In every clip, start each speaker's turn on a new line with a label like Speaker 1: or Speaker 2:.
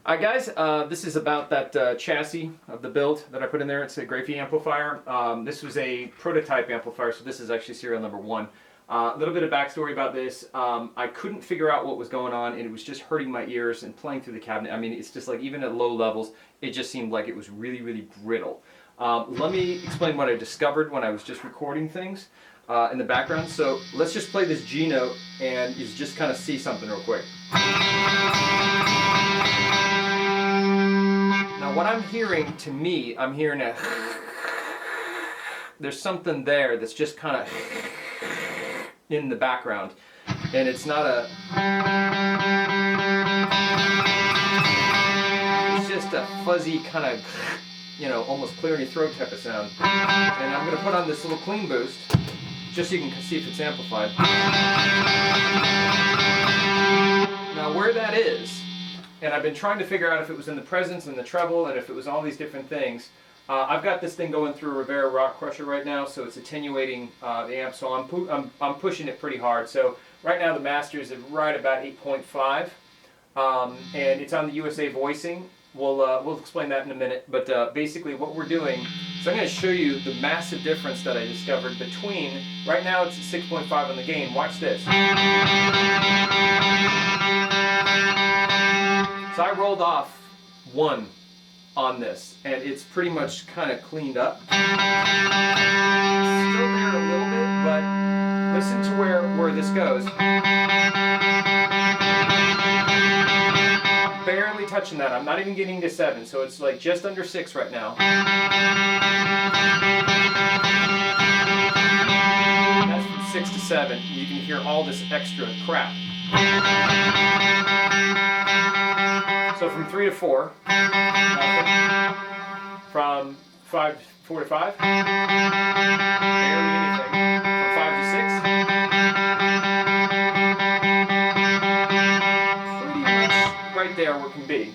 Speaker 1: Hi guys, this is about that chassis of the build that I put in there. It's a Graefe amplifier. This was a prototype amplifier, so this is actually serial number 1. A little bit of backstory about this. I couldn't figure out what was going on, and it was just hurting my ears and playing through the cabinet. I mean, it's just like, even at low levels, it just seemed like it was really, really brittle. Let me explain what I discovered when I was just recording things in the background. So let's just play this G note and you just kind of see something real quick. Now what I'm hearing, to me, I'm hearing a there's something there that's just kind of in the background, and it's not a, it's just a fuzzy kind of, you know, almost clear in your throat type of sound. And I'm going to put on this little clean boost just so you can see if it's amplified. Now where that is, and I've been trying to figure out if it was in the presence and the treble and if it was all these different things. I've got this thing going through a Rivera rock crusher right now, so it's attenuating the amp, so I'm pushing it pretty hard. So right now the master is right about 8.5, and it's on the USA voicing. We'll explain that in a minute, but basically what we're doing, so I'm going to show you the massive difference that I discovered between, right now it's at 6.5 on the gain. Watch this. So I rolled off 1 on this, and it's pretty much kind of cleaned up. It's still there a little bit, but listen to where this goes. Barely touching that. I'm not even getting to 7, so it's like just under 6 right now. That's from 6 to 7. You can hear all this extra crap. So from 3 to 4, nothing. From 4 to 5, barely anything. From 5 to 6, pretty much right there where it can be.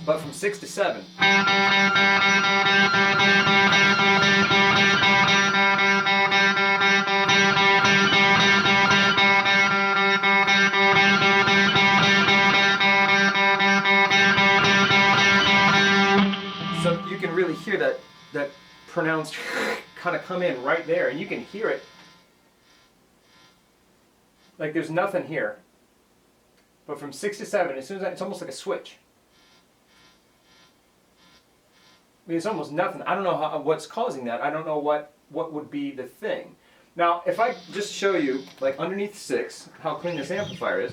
Speaker 1: But from 6 to 7, so you can really hear that pronounced kind of come in right there, and you can hear it like there's nothing here. But from 6 to 7, as soon as it's almost like a switch. I mean, it's almost nothing. I don't know what's causing that. I don't know what would be the thing. Now, if I just show you, like underneath 6, how clean this amplifier is.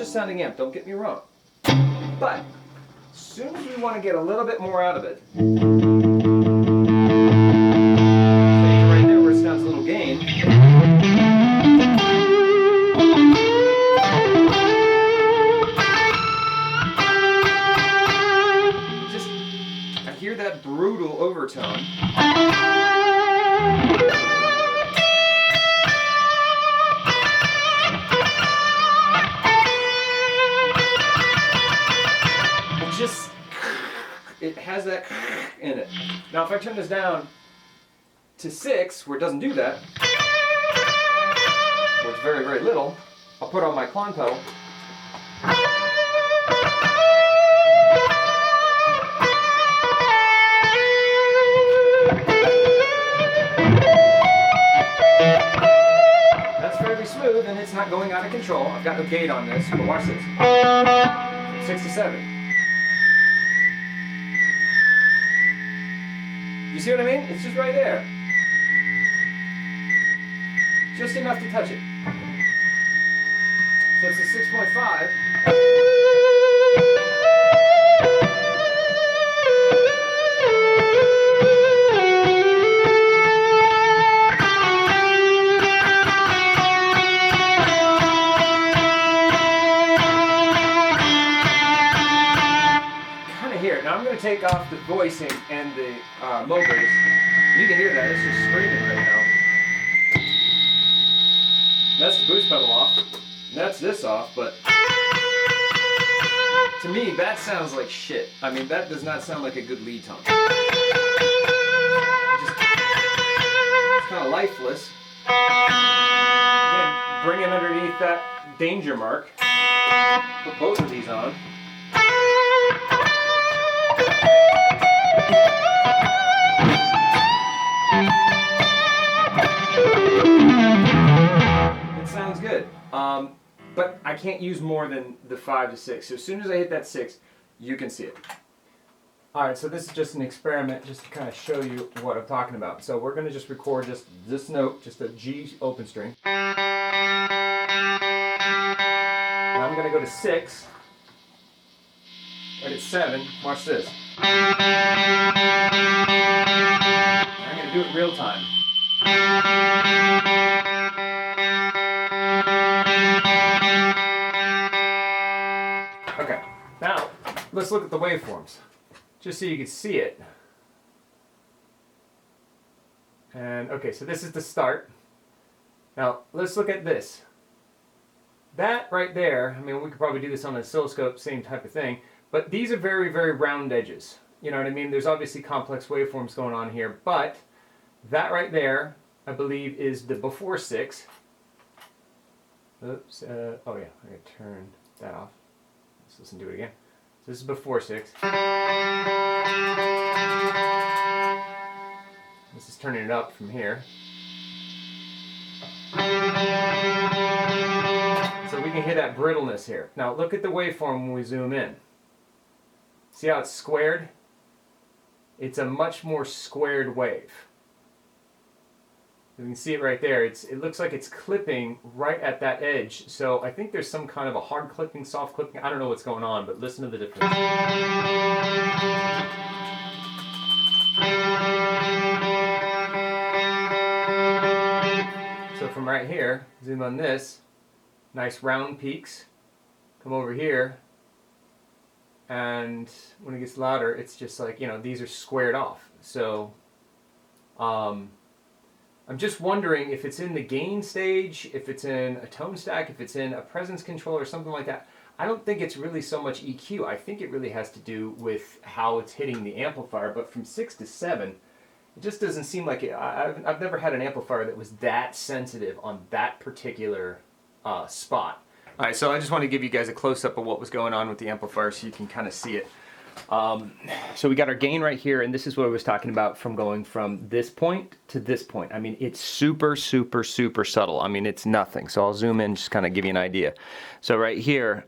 Speaker 1: Sounding amp, don't get me wrong, but as soon as we want to get a little bit more out of it, so right there where it sounds a little gain, just, I hear that brutal overtone. It has that in it. Now if I turn this down to 6, where it doesn't do that, where it's very, very little, I'll put on my clon pedal. That's fairly smooth, and it's not going out of control. I've got no gate on this, but watch this. From 6 to 7. You see what I mean? It's just right there. Just enough to touch it. So it's a 6.5. take off the voicing and the low bass, you can hear that. It's just screaming right now. That's the boost pedal off. And that's this off, but to me, that sounds like shit. I mean, that does not sound like a good lead tone. It's kind of lifeless. Again, bring it underneath that danger mark. Put both of these on. It sounds good. But I can't use more than the 5 to 6. So as soon as I hit that 6, you can see it. Alright, so this is just an experiment just to kind of show you what I'm talking about. So we're going to just record just this note, just a G open string. Now I'm going to go to 6. Right at 7, watch this. I'm going to do it real time. Okay, now let's look at the waveforms, just so you can see it. And okay, so this is the start. Now let's look at this. That right there, I mean, we could probably do this on an oscilloscope, same type of thing, but these are very, very round edges. You know what I mean? There's obviously complex waveforms going on here, but that right there, I believe, is the before 6. Oops, oh yeah, I gotta turn that off. Let's listen to it again. So this is before 6. This is turning it up from here. So we can hear that brittleness here. Now look at the waveform when we zoom in. See how it's squared? It's a much more squared wave. You can see it right there. It looks like it's clipping right at that edge. So I think there's some kind of a hard clipping, soft clipping. I don't know what's going on, but listen to the difference. So from right here, zoom on this, nice round peaks. Come over here, and when it gets louder, it's just like, you know, these are squared off. So I'm just wondering if it's in the gain stage, if it's in a tone stack, if it's in a presence control or something like that. I don't think it's really so much EQ. I think it really has to do with how it's hitting the amplifier. But from 6 to 7, it just doesn't seem like it. I've never had an amplifier that was that sensitive on that particular spot. All right, so I just want to give you guys a close-up of what was going on with the amplifier so you can kind of see it. So we got our gain right here, and this is what I was talking about from going from this point to this point. I mean, it's super, super, super subtle. I mean, it's nothing. So I'll zoom in, just kind of give you an idea. So right here,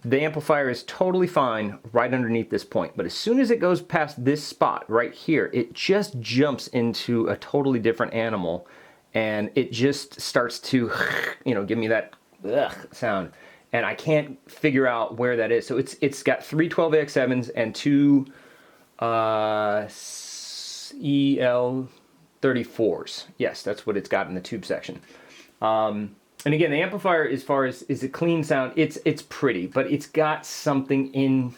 Speaker 1: the amplifier is totally fine right underneath this point. But as soon as it goes past this spot right here, it just jumps into a totally different animal, and it just starts to, you know, give me that sound. And I can't figure out where that is. So it's got 3 12AX7s and 2 EL34s. Yes, that's what it's got in the tube section. And again, the amplifier, as far as is a clean sound, it's pretty, but it's got something in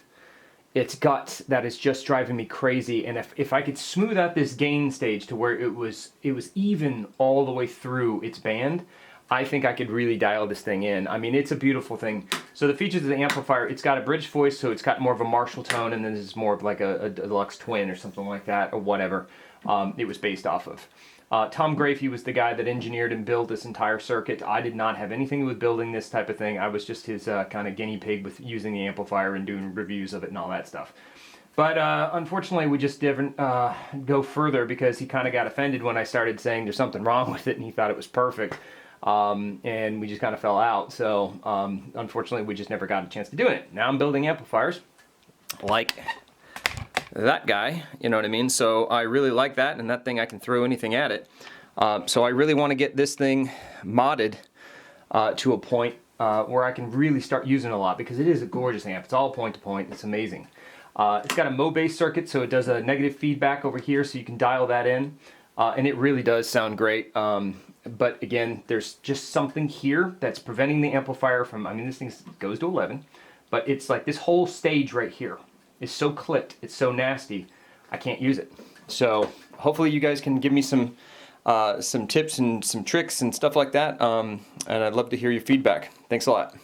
Speaker 1: its guts that is just driving me crazy. And if I could smooth out this gain stage to where it was even all the way through its band, I think I could really dial this thing in. I mean, it's a beautiful thing. So the features of the amplifier, it's got a bridge voice, so it's got more of a Marshall tone, and then this is more of like a deluxe twin or something like that, or whatever it was based off of. Tom Graefe was the guy that engineered and built this entire circuit. I did not have anything with building this type of thing. I was just his kind of guinea pig with using the amplifier and doing reviews of it and all that stuff. But unfortunately, we just didn't go further because he kind of got offended when I started saying there's something wrong with it, and he thought it was perfect. And we just kind of fell out. So unfortunately, we just never got a chance to do it. Now I'm building amplifiers like that guy, you know what I mean? So I really like that, and that thing I can throw anything at it. So I really want to get this thing modded to a point where I can really start using it a lot, because it is a gorgeous amp. It's all point to point. It's amazing. It's got a Mo-based circuit, so it does a negative feedback over here, so you can dial that in. And it really does sound great. But again, there's just something here that's preventing the amplifier from, I mean, this thing goes to 11, but it's like this whole stage right here is so clipped, it's so nasty, I can't use it. So hopefully you guys can give me some tips and some tricks and stuff like that, and I'd love to hear your feedback. Thanks a lot.